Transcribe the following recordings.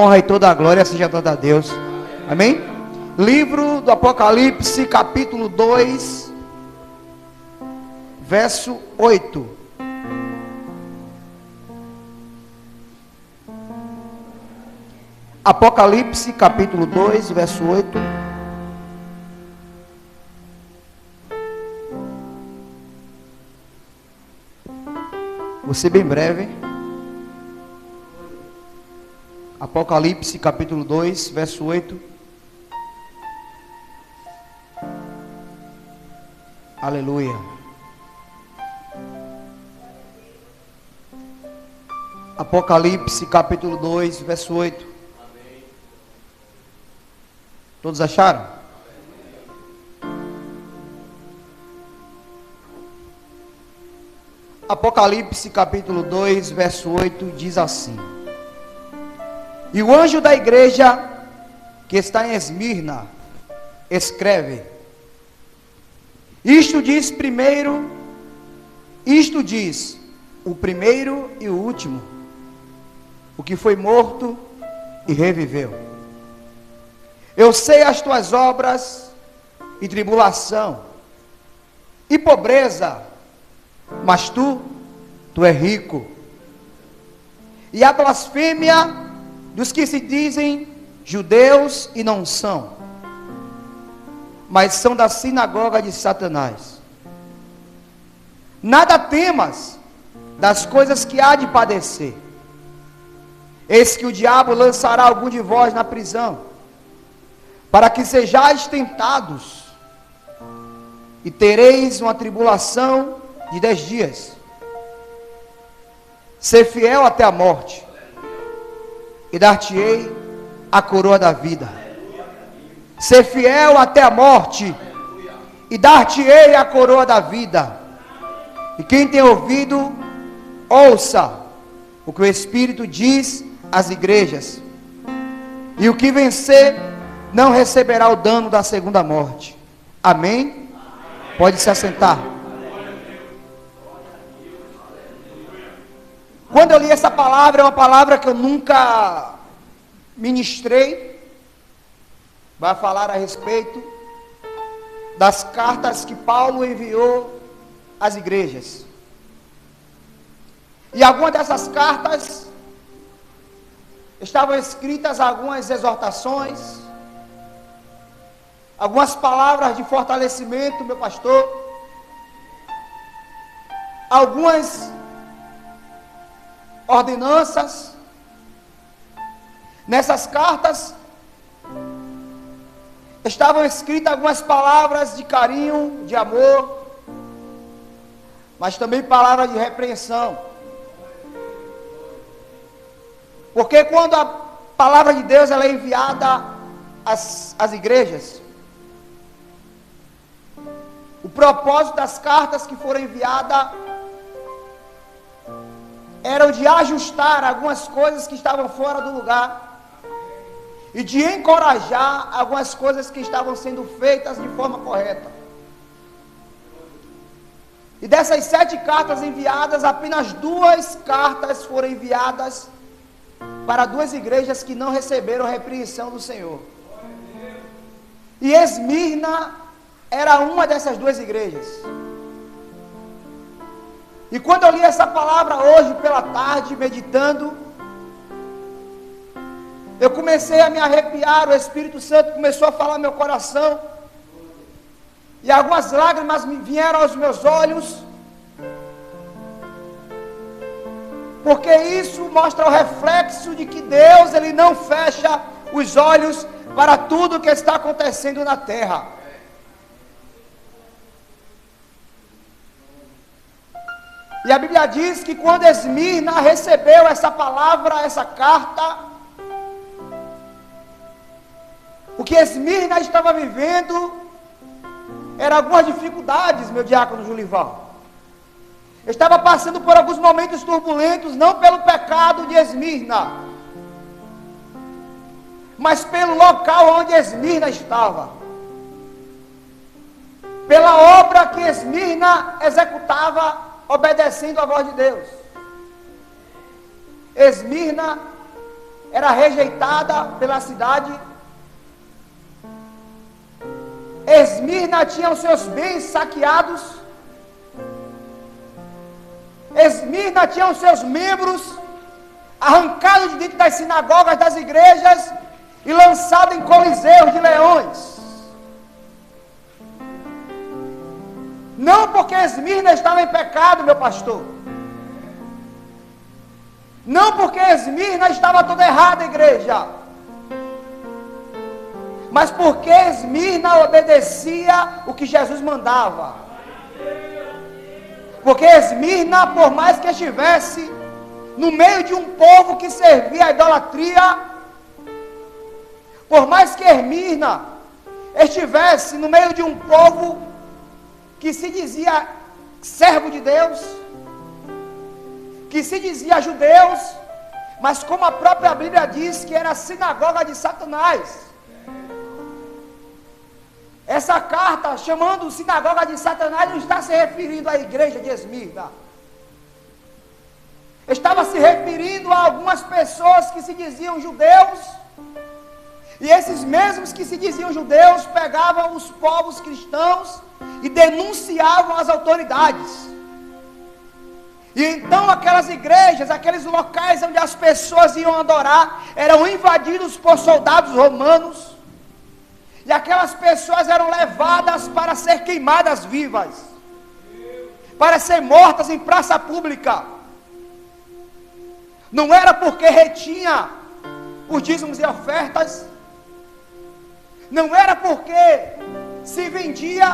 honra e toda a glória seja dada a Deus. Amém? Livro do Apocalipse, capítulo 2, verso 8. Apocalipse, capítulo 2, verso 8. Vou ser bem breve. Apocalipse, capítulo 2, verso 8. Aleluia. Apocalipse, capítulo 2, verso 8. Todos acharam? Apocalipse, capítulo 2, verso 8, diz assim: E o anjo da igreja que está em Esmirna escreve: Isto diz o primeiro e o último, o que foi morto e reviveu. Eu sei as tuas obras e tribulação e pobreza, mas tu és rico. E a blasfêmia dos que se dizem judeus e não são, mas são da sinagoga de Satanás. Nada temas das coisas que há de padecer. Eis que o diabo lançará algum de vós na prisão, para que sejais tentados, e tereis uma tribulação de 10 dias. Ser fiel até a morte, e dar-te-ei a coroa da vida. Ser fiel até a morte, e dar-te-ei a coroa da vida. E quem tem ouvido, ouça o que o Espírito diz às igrejas. E o que vencer não receberá o dano da segunda morte. Amém? Pode se assentar. Quando eu li essa palavra, é uma palavra que eu nunca ministrei. Vai falar a respeito das cartas que Paulo enviou às igrejas. E algumas dessas cartas estavam escritas algumas exortações, algumas palavras de fortalecimento, meu pastor, algumas ordenanças. Nessas cartas estavam escritas algumas palavras de carinho, de amor, mas também palavras de repreensão. Porque quando a palavra de Deus ela é enviada às igrejas, o propósito das cartas que foram enviadas eram de ajustar algumas coisas que estavam fora do lugar e de encorajar algumas coisas que estavam sendo feitas de forma correta. E dessas 7 cartas enviadas, apenas 2 cartas foram enviadas para 2 igrejas que não receberam repreensão do Senhor. E Esmirna era uma dessas 2 igrejas. E quando eu li essa palavra hoje pela tarde, meditando, eu comecei a me arrepiar, o Espírito Santo começou a falar no meu coração, e algumas lágrimas me vieram aos meus olhos, porque isso mostra o reflexo de que Deus, Ele não fecha os olhos para tudo que está acontecendo na terra. E a Bíblia diz que quando Esmirna recebeu essa palavra, essa carta, o que Esmirna estava vivendo eram algumas dificuldades, meu diácono Julival. Estava passando por alguns momentos turbulentos, não pelo pecado de Esmirna, mas pelo local onde Esmirna estava, pela obra que Esmirna executava, obedecendo a voz de Deus. Esmirna era rejeitada pela cidade. Esmirna tinha os seus bens saqueados. Esmirna tinha os seus membros arrancados de dentro das sinagogas, das igrejas e lançados em coliseus de leões. Não porque Esmirna estava em pecado, meu pastor. Não porque Esmirna estava toda errada, igreja. Mas porque Esmirna obedecia o que Jesus mandava. Porque Esmirna, por mais que estivesse no meio de um povo que servia a idolatria, por mais que Esmirna estivesse no meio de um povo que se dizia servo de Deus, que se dizia judeus, mas como a própria Bíblia diz que era a sinagoga de Satanás. Essa carta, chamando sinagoga de Satanás, não está se referindo à igreja de Esmirna. Estava se referindo a algumas pessoas que se diziam judeus, e esses mesmos que se diziam judeus pegavam os povos cristãos e denunciavam as autoridades. E então aquelas igrejas, aqueles locais onde as pessoas iam adorar, eram invadidos por soldados romanos, e aquelas pessoas eram levadas para ser queimadas vivas, para ser mortas em praça pública. Não era porque retinha os dízimos e ofertas, não era porque se vendia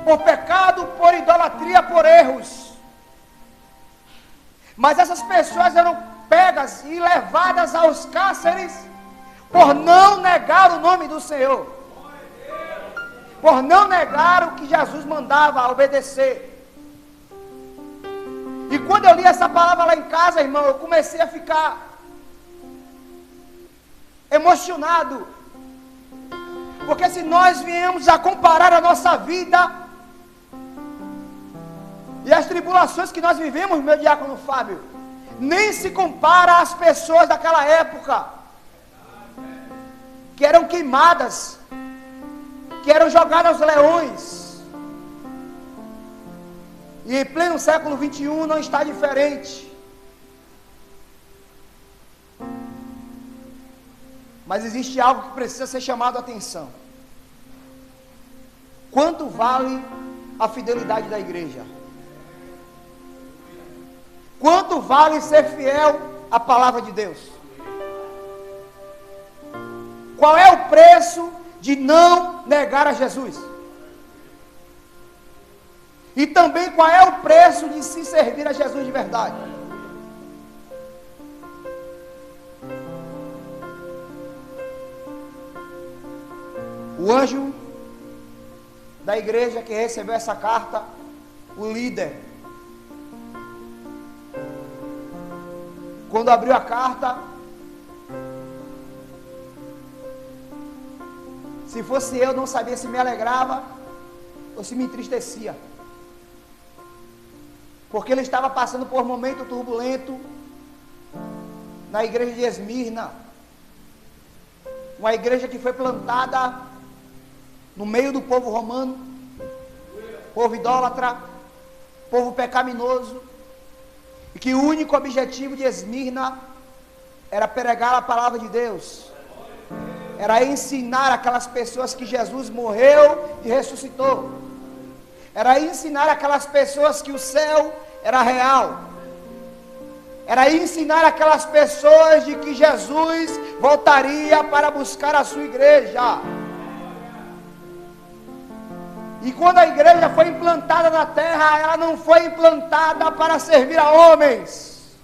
por pecado, por idolatria, por erros, mas essas pessoas eram pegas e levadas aos cárceres por não negar o nome do Senhor, por não negar o que Jesus mandava obedecer. E quando eu li essa palavra lá em casa, irmão, eu comecei a ficar emocionado, porque se nós viemos a comparar a nossa vida e as tribulações que nós vivemos, meu diácono Fábio, nem se compara às pessoas daquela época, que eram queimadas, que eram jogadas aos leões. E em pleno século 21 não está diferente. Mas existe algo que precisa ser chamado a atenção. Quanto vale a fidelidade da igreja? Quanto vale ser fiel à palavra de Deus? Qual é o preço de não negar a Jesus? E também qual é o preço de se servir a Jesus de verdade? O anjo da igreja que recebeu essa carta, o líder, quando abriu a carta, se fosse eu, não sabia se me alegrava ou se me entristecia, porque ele estava passando por um momento turbulento na igreja de Esmirna, uma igreja que foi plantada no meio do povo romano, povo idólatra, povo pecaminoso, e que o único objetivo de Esmirna era pregar a palavra de Deus, era ensinar aquelas pessoas que Jesus morreu e ressuscitou, era ensinar aquelas pessoas que o céu era real, era ensinar aquelas pessoas de que Jesus voltaria para buscar a sua igreja. E quando a igreja foi implantada na terra, ela não foi implantada para servir a homens.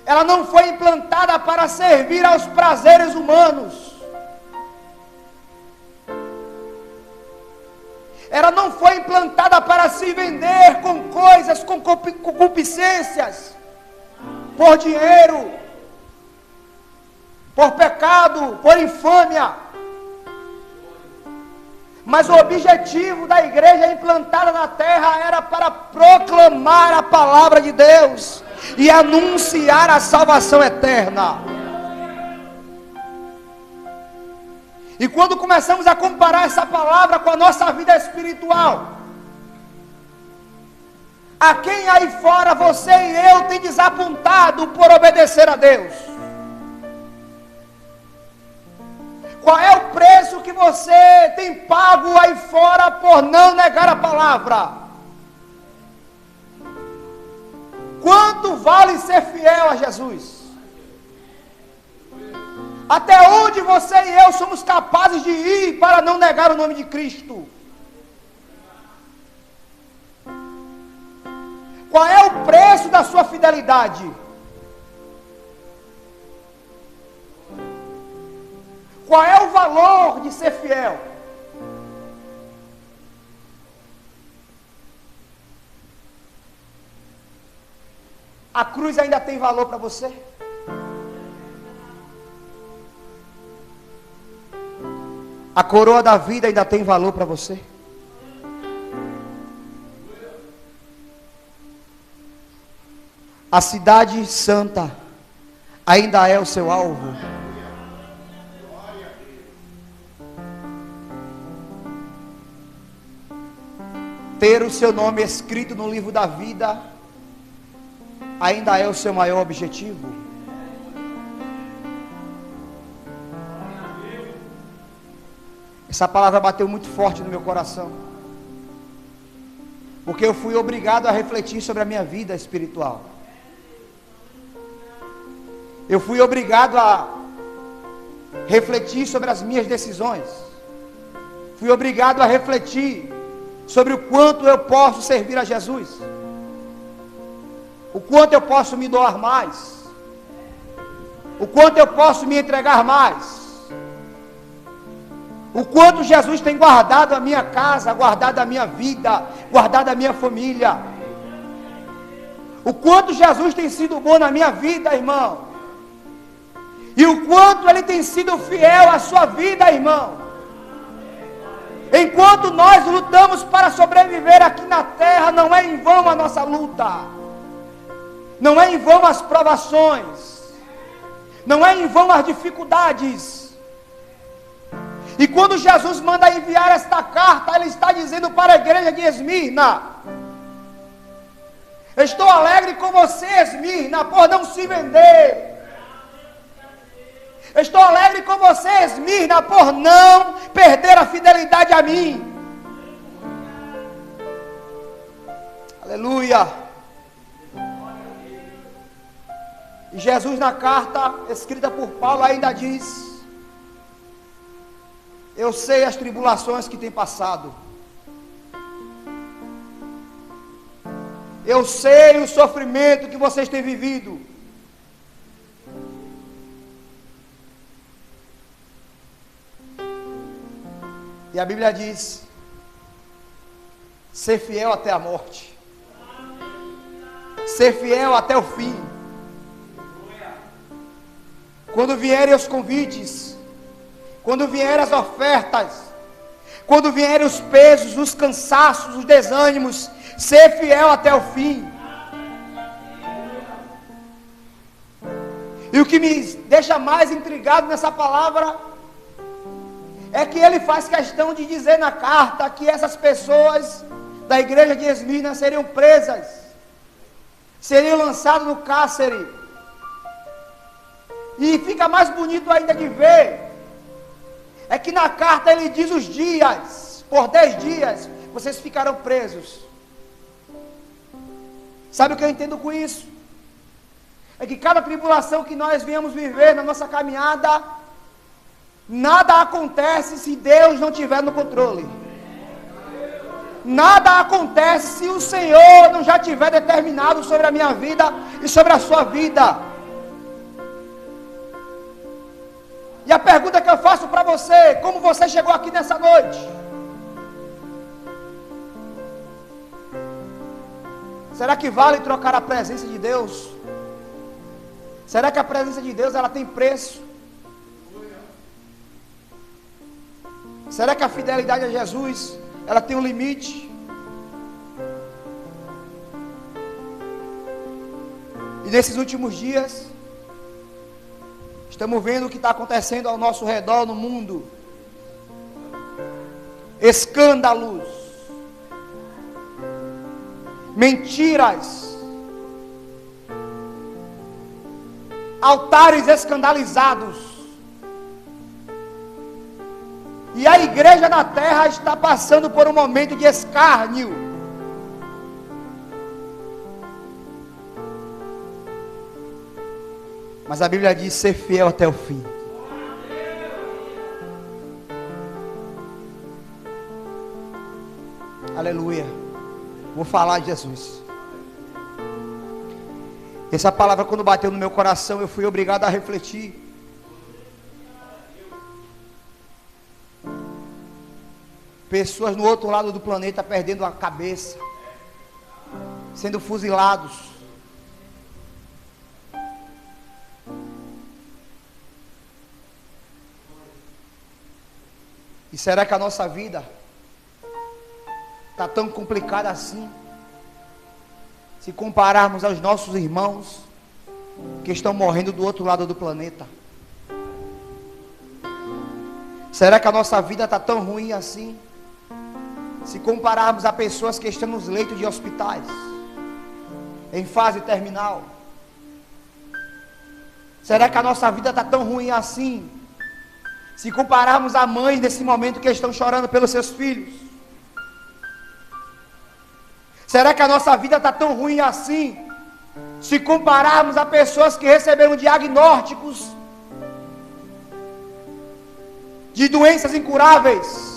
Ela não foi implantada para servir aos prazeres humanos. Ela não foi implantada para se vender com coisas, com concupiscências, por dinheiro, por pecado, por infâmia. Mas o objetivo da igreja implantada na terra era para proclamar a palavra de Deus, e anunciar a salvação eterna. E quando começamos a comparar essa palavra com a nossa vida espiritual, a quem aí fora você e eu tem desapontado por obedecer a Deus? Qual é o preço que você tem pago aí fora por não negar a palavra? Quanto vale ser fiel a Jesus? Até onde você e eu somos capazes de ir para não negar o nome de Cristo? Qual é o preço da sua fidelidade? Qual é o valor de ser fiel? A cruz ainda tem valor para você? A coroa da vida ainda tem valor para você? A cidade santa ainda é o seu alvo? Ter o seu nome escrito no livro da vida ainda é o seu maior objetivo? Essa palavra bateu muito forte no meu coração, porque eu fui obrigado a refletir sobre a minha vida espiritual. Eu fui obrigado a refletir sobre as minhas decisões. Fui obrigado a refletir sobre o quanto eu posso servir a Jesus, o quanto eu posso me doar mais, o quanto eu posso me entregar mais, o quanto Jesus tem guardado a minha casa, guardado a minha vida, guardado a minha família, o quanto Jesus tem sido bom na minha vida, irmão, e o quanto Ele tem sido fiel à sua vida, irmão. Enquanto nós lutamos para sobreviver aqui na terra, não é em vão a nossa luta, não é em vão as provações, não é em vão as dificuldades. E quando Jesus manda enviar esta carta, Ele está dizendo para a igreja de Esmirna: estou alegre com você, Esmirna, por não se vender. Estou alegre com você, Esmirna, por não perder a fidelidade a mim. Aleluia. E Jesus, na carta escrita por Paulo, ainda diz: eu sei as tribulações que tem passado, eu sei o sofrimento que vocês têm vivido. E a Bíblia diz: ser fiel até a morte, ser fiel até o fim. Quando vierem os convites, quando vierem as ofertas, quando vierem os pesos, os cansaços, os desânimos, ser fiel até o fim. E o que me deixa mais intrigado nessa palavra é que ele faz questão de dizer na carta que essas pessoas da igreja de Esmirna seriam presas, seriam lançadas no cárcere. E fica mais bonito ainda de ver, é que na carta ele diz os dias: por 10 dias vocês ficarão presos. Sabe o que eu entendo com isso? É que cada tribulação que nós viemos viver na nossa caminhada, nada acontece se Deus não estiver no controle. Nada acontece se o Senhor não já tiver determinado sobre a minha vida e sobre a sua vida. E a pergunta que eu faço para você: como você chegou aqui nessa noite? Será que vale trocar a presença de Deus? Será que a presença de Deus ela tem preço? Será que a fidelidade a Jesus ela tem um limite? nesses últimos dias, estamos vendo o que está acontecendo ao nosso redor no mundo. Escândalos, mentiras, altares escandalizados. E a igreja na terra está passando por um momento de escárnio. Mas a Bíblia diz: ser fiel até o fim. Aleluia. Vou falar de Jesus. Essa palavra, quando bateu no meu coração, eu fui obrigado a refletir. Pessoas no outro lado do planeta perdendo a cabeça, sendo fuzilados. E será que a nossa vida está tão complicada assim? Se compararmos aos nossos irmãos que estão morrendo do outro lado do planeta. Será que a nossa vida está tão ruim assim? Se compararmos a pessoas que estão nos leitos de hospitais, em fase terminal. Será que a nossa vida está tão ruim assim? Se compararmos a mães nesse momento que estão chorando pelos seus filhos. Será que a nossa vida está tão ruim assim? Se compararmos a pessoas que receberam diagnósticos de doenças incuráveis.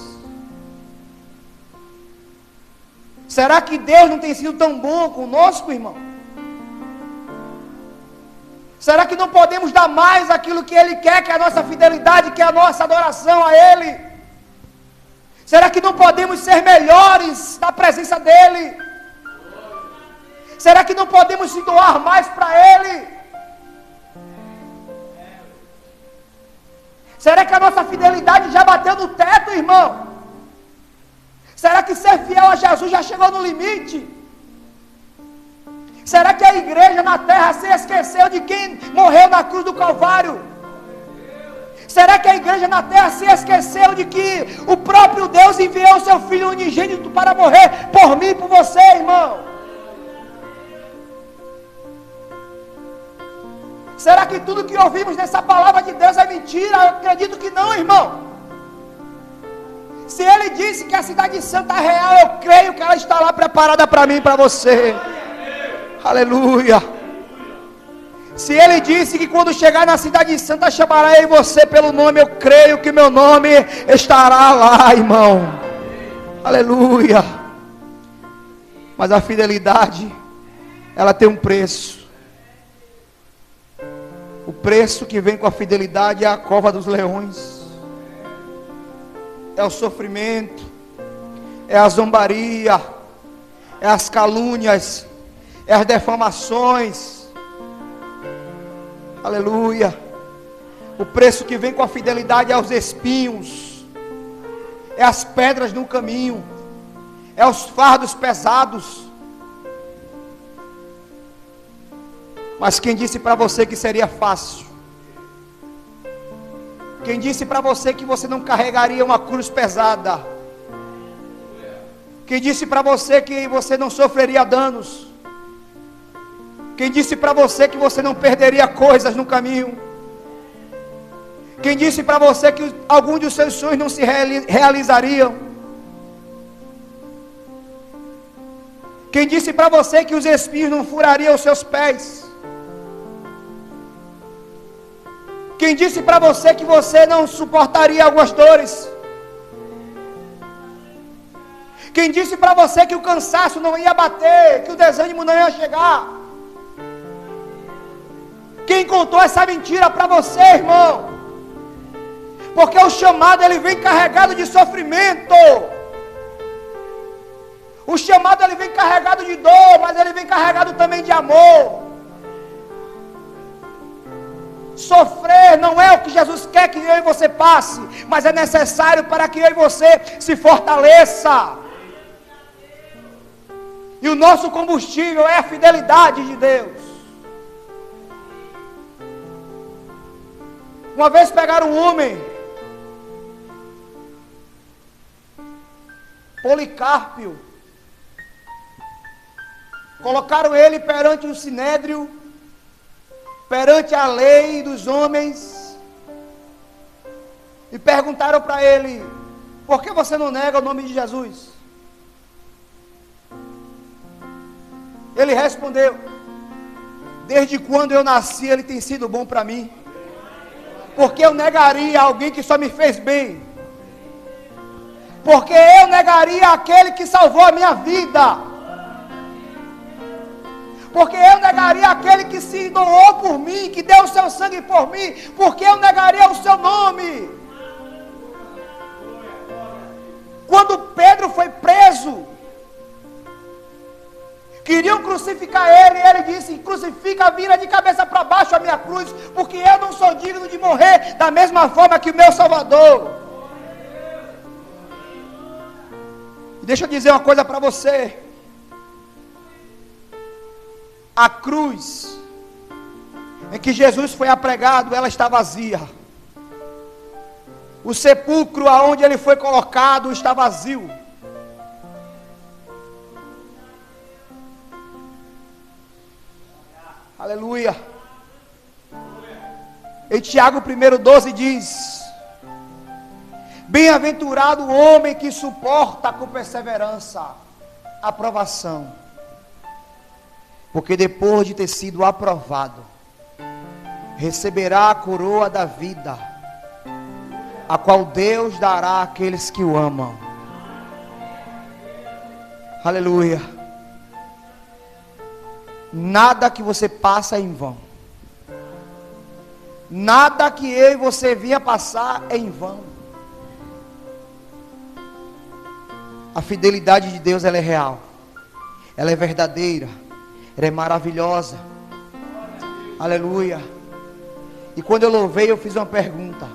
Será que Deus não tem sido tão bom conosco, irmão? Será que não podemos dar mais aquilo que Ele quer, que é a nossa fidelidade, que é a nossa adoração a Ele? Será que não podemos ser melhores na presença dEle? Será que não podemos se doar mais para Ele? Será que a nossa fidelidade já bateu no teto, irmão? Será que ser fiel a Jesus já chegou no limite? Será que a igreja na terra se esqueceu de quem morreu na cruz do Calvário? Será que a igreja na terra se esqueceu de que o próprio Deus enviou o seu Filho unigênito para morrer por mim e por você, irmão? Será que tudo que ouvimos nessa palavra de Deus é mentira? Eu acredito que não, irmão. Se Ele disse que a cidade santa é real, eu creio que ela está lá preparada para mim e para você. Aleluia. Se Ele disse que quando chegar na cidade santa chamará eu e você pelo nome, eu creio que meu nome estará lá, irmão. Aleluia. Mas a fidelidade, ela tem um preço. O preço que vem com a fidelidade é a cova dos leões. É o sofrimento, é a zombaria, é as calúnias, é as defamações. Aleluia. O preço que vem com a fidelidade é os espinhos, é as pedras no caminho, é os fardos pesados. Mas quem disse para você que seria fácil? Quem disse para você que você não carregaria uma cruz pesada? Quem disse para você que você não sofreria danos? Quem disse para você que você não perderia coisas no caminho? Quem disse para você que alguns dos seus sonhos não se realizariam? Quem disse para você que os espinhos não furariam os seus pés? Quem disse para você que você não suportaria algumas dores? Quem disse para você que o cansaço não ia bater, que o desânimo não ia chegar? Quem contou essa mentira para você, irmão? Porque o chamado ele vem carregado de sofrimento. O chamado ele vem carregado de dor, mas ele vem carregado também de amor. Sofrer não é o que Jesus quer que eu e você passe, mas é necessário para que eu e você se fortaleça. E o nosso combustível é a fidelidade de Deus. Uma vez pegaram um homem, Policarpo, colocaram ele perante o sinédrio, perante a lei dos homens, e perguntaram para ele: por que você não nega o nome de Jesus? Ele respondeu: desde quando eu nasci ele tem sido bom para mim. Porque eu negaria alguém que só me fez bem? Porque eu negaria aquele que salvou a minha vida? Porque eu negaria aquele que se doou por mim, que deu o seu sangue por mim? Porque eu negaria o seu nome? Quando Pedro foi preso, queriam crucificar ele, e ele disse: crucifica, vira de cabeça para baixo a minha cruz, porque eu não sou digno de morrer da mesma forma que o meu Salvador. E deixa eu dizer uma coisa para você: a cruz em que Jesus foi apregado, ela está vazia. O sepulcro aonde ele foi colocado está vazio. Aleluia. Em Tiago 1,12 diz: bem-aventurado o homem que suporta com perseverança a provação, porque depois de ter sido aprovado, receberá a coroa da vida, a qual Deus dará àqueles que o amam. Aleluia. Nada que você passa é em vão. Nada que eu e você vinha passar é em vão. A fidelidade de Deus, ela é real. Ela é verdadeira. Ela é maravilhosa. Aleluia. E quando eu louvei, eu fiz uma pergunta: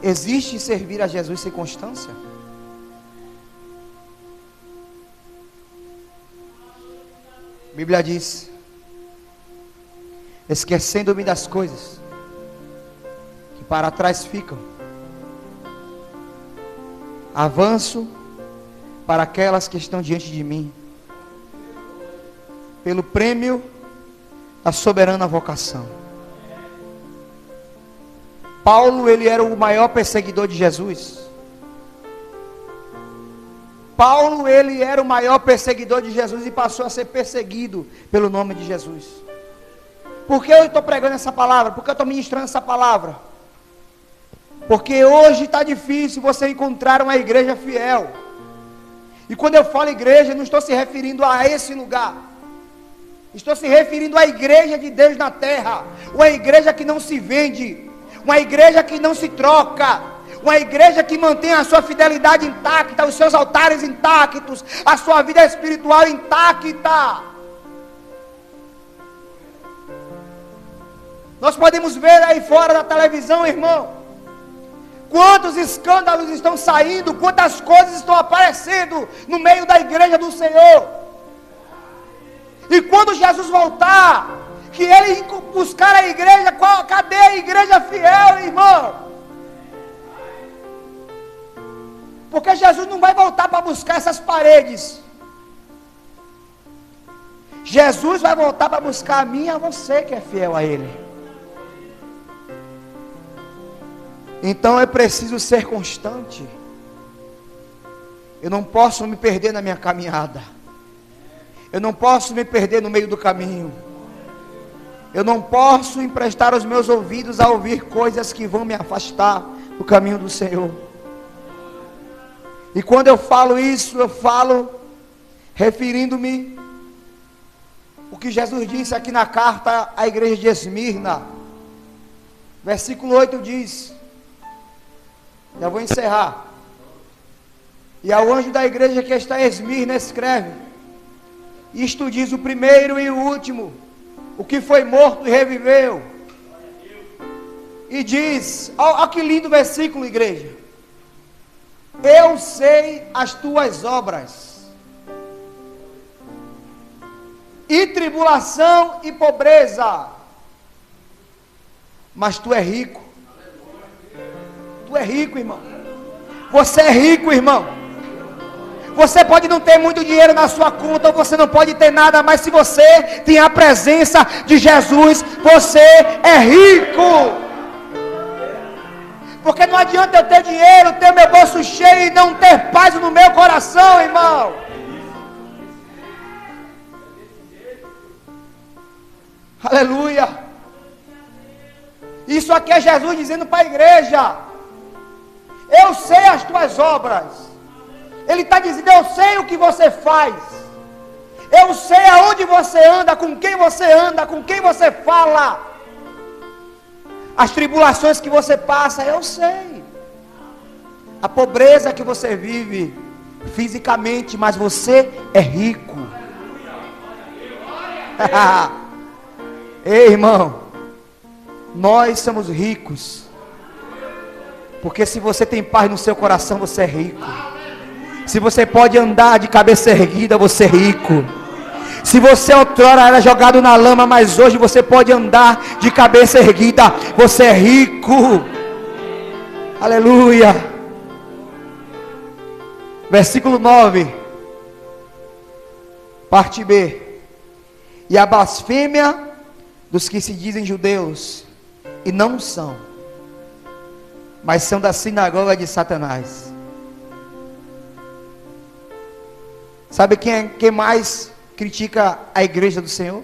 existe servir a Jesus sem constância? A Bíblia diz: esquecendo-me das coisas que para trás ficam, avanço para aquelas que estão diante de mim, pelo prêmio da soberana vocação. Paulo, ele era o maior perseguidor de Jesus. Paulo, ele era o maior perseguidor de Jesus e passou a ser perseguido pelo nome de Jesus. Por que eu estou pregando essa palavra? Por que eu estou ministrando essa palavra? Porque hoje está difícil você encontrar uma igreja fiel. E quando eu falo igreja, não estou se referindo a esse lugar. Estou se referindo à igreja de Deus na terra. Uma igreja que não se vende. Uma igreja que não se troca. Uma igreja que mantém a sua fidelidade intacta, os seus altares intactos, a sua vida espiritual intacta. Nós podemos ver aí fora da televisão, irmão, quantos escândalos estão saindo, quantas coisas estão aparecendo no meio da igreja do Senhor. E quando Jesus voltar, que ele buscar a igreja, cadê a igreja fiel, irmão? Porque Jesus não vai voltar para buscar essas paredes. Jesus vai voltar para buscar a mim e a você que é fiel a Ele. Então é preciso ser constante. Eu não posso me perder na minha caminhada. Eu não posso me perder no meio do caminho. Eu não posso emprestar os meus ouvidos a ouvir coisas que vão me afastar do caminho do Senhor. E quando eu falo isso, eu falo referindo-me o que Jesus disse aqui na carta à igreja de Esmirna. Versículo 8 diz, já vou encerrar: e ao anjo da igreja que está em Esmirna escreve: isto diz o primeiro e o último, o que foi morto e reviveu. E diz, olha que lindo versículo, igreja: eu sei as tuas obras, e tribulação e pobreza, Mas tu é rico. Tu é rico, irmão. Você é rico, irmão. Você pode não ter muito dinheiro na sua conta, ou você não pode ter nada, mas se você tem a presença de Jesus, você é rico. Porque não adianta eu ter dinheiro, ter meu bolso cheio e não ter paz no meu coração, irmão. Aleluia. Isso aqui é Jesus dizendo para a igreja: eu sei as tuas obras. Ele está dizendo: eu sei o que você faz. Eu sei aonde você anda, com quem você fala. As tribulações que você passa, eu sei. A pobreza que você vive fisicamente, mas você é rico. Ei, irmão, nós somos ricos. Porque se você tem paz no seu coração, você é rico. Se você pode andar de cabeça erguida, você é rico. Se você outrora era jogado na lama, mas hoje você pode andar de cabeça erguida, você é rico. Aleluia. Versículo 9, parte B. E a blasfêmia dos que se dizem judeus e não são, mas são da sinagoga de Satanás. Sabe quem mais critica a igreja do Senhor?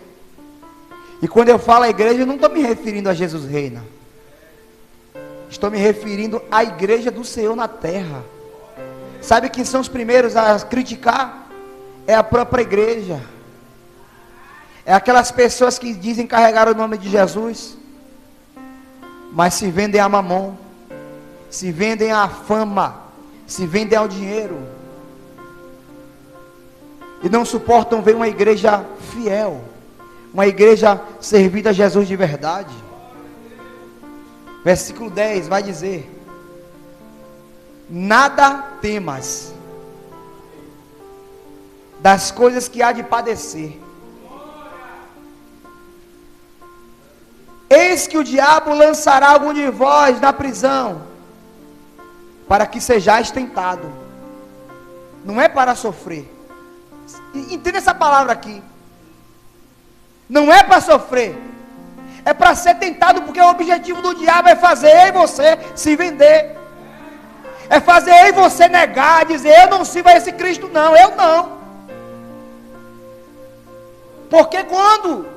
E quando eu falo a igreja, eu não estou me referindo a Jesus Reina. Estou me referindo à igreja do Senhor na terra. Sabe quem são os primeiros a criticar? É a própria igreja. É aquelas pessoas que dizem carregar o nome de Jesus, mas se vendem a mamon, se vendem à fama, se vendem ao dinheiro. E não suportam ver uma igreja fiel, uma igreja servida a Jesus de verdade. Versículo 10 vai dizer: nada temas das coisas que há de padecer. Eis que o diabo lançará algum de vós na prisão, para que sejais tentado. Não é para sofrer. Entenda essa palavra aqui. Não é para sofrer, é para ser tentado, porque o objetivo do diabo é fazer eu e você se vender, é fazer eu e você negar, dizer: eu não sirvo a esse Cristo não, eu não. Porque quando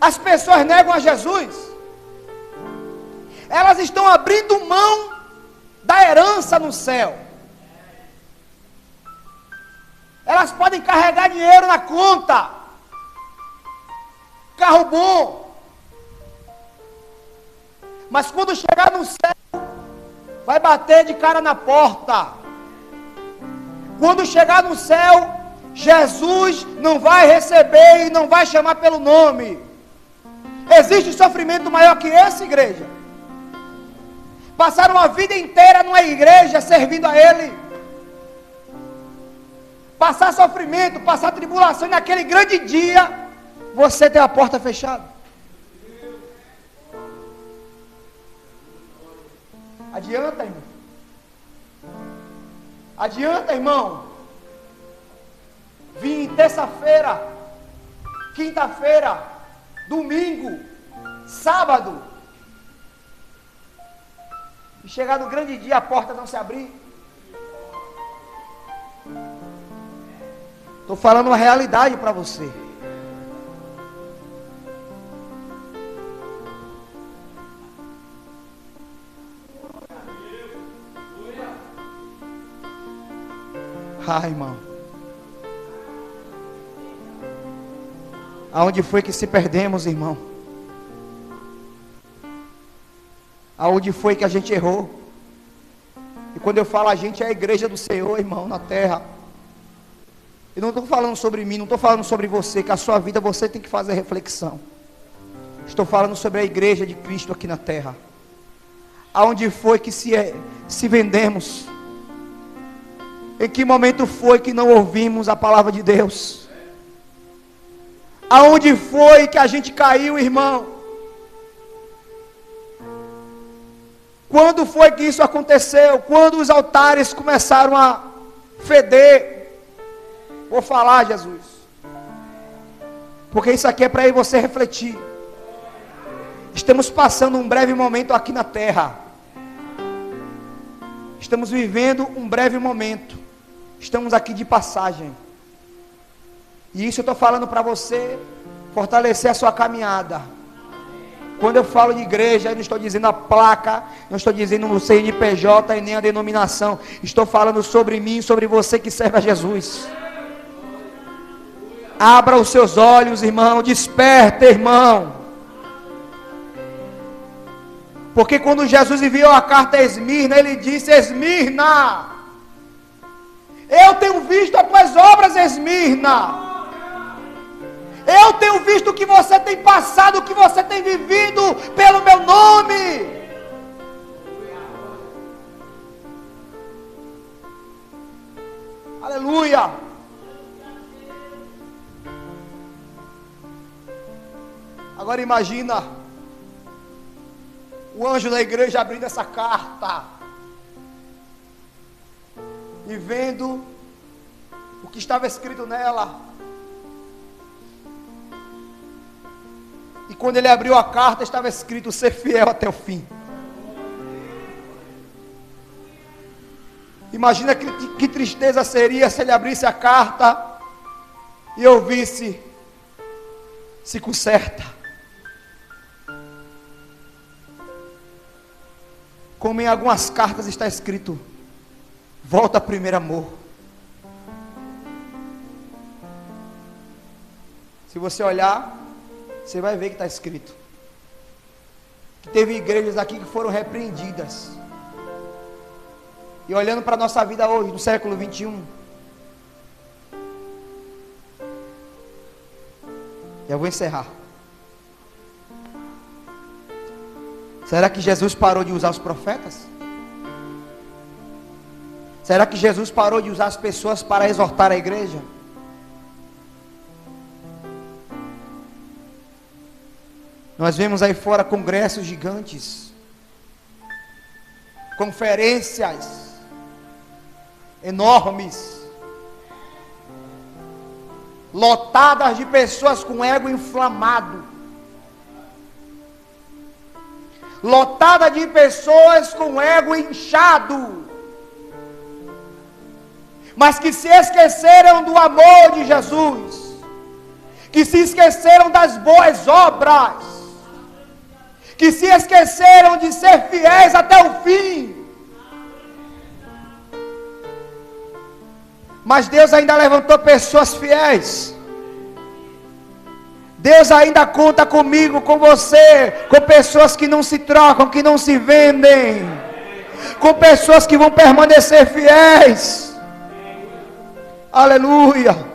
as pessoas negam a Jesus, elas estão abrindo mão da herança no céu. Elas podem carregar dinheiro na conta, carro bom, mas quando chegar no céu, vai bater de cara na porta. Quando chegar no céu, Jesus não vai receber e não vai chamar pelo nome. Existe sofrimento maior que esse, igreja? Passaram a vida inteira numa igreja servindo a Ele, passar sofrimento, passar tribulação, e naquele grande dia você tem a porta fechada. Adianta, irmão. Adianta, irmão. Vim terça-feira, quinta-feira, domingo, sábado, e chegar no grande dia, a porta não se abrir. Estou falando uma realidade para você. Irmão, aonde foi que se perdemos, irmão? Aonde foi que a gente errou? E quando eu falo a gente, é a igreja do Senhor, irmão, na terra. Eu não estou falando sobre mim, não estou falando sobre você, que a sua vida você tem que fazer reflexão. Estou falando sobre a igreja de Cristo aqui na terra. Aonde foi que se vendemos? Em que momento foi que não ouvimos a palavra de Deus? Aonde foi que a gente caiu, irmão? Quando foi que isso aconteceu? Quando os altares começaram a feder. Vou falar, Jesus. Porque isso aqui é para você refletir. Estamos passando um breve momento aqui na terra. Estamos vivendo um breve momento. Estamos aqui de passagem. E isso eu estou falando para você fortalecer a sua caminhada. Quando eu falo de igreja, eu não estou dizendo a placa, não estou dizendo o CNPJ e nem a denominação. Estou falando sobre mim, sobre você que serve a Jesus. Abra os seus olhos, irmão, desperta, irmão. Porque quando Jesus enviou a carta a Esmirna, ele disse: Esmirna, eu tenho visto as tuas obras, Esmirna. Eu tenho visto o que você tem passado, o que você tem vivido pelo meu nome. Aleluia. Agora imagina o anjo da igreja abrindo essa carta e vendo o que estava escrito nela. E quando ele abriu a carta, estava escrito: ser fiel até o fim. Imagina que tristeza seria se ele abrisse a carta e ouvisse: se conserta. Como em algumas cartas está escrito: volta ao primeiro amor. Se você olhar, você vai ver que está escrito que teve igrejas aqui que foram repreendidas. E olhando para a nossa vida hoje, no século 21, eu vou encerrar. Será que Jesus parou de usar os profetas? Será que Jesus parou de usar as pessoas para exortar a igreja? Nós vemos aí fora congressos gigantes, conferências enormes, lotadas de pessoas com ego inflamado, lotada de pessoas com ego inchado, mas que se esqueceram do amor de Jesus, que se esqueceram das boas obras, que se esqueceram de ser fiéis até o fim. Mas Deus ainda levantou pessoas fiéis. Deus ainda conta comigo, com você, com pessoas que não se trocam, que não se vendem, com pessoas que vão permanecer fiéis. Aleluia.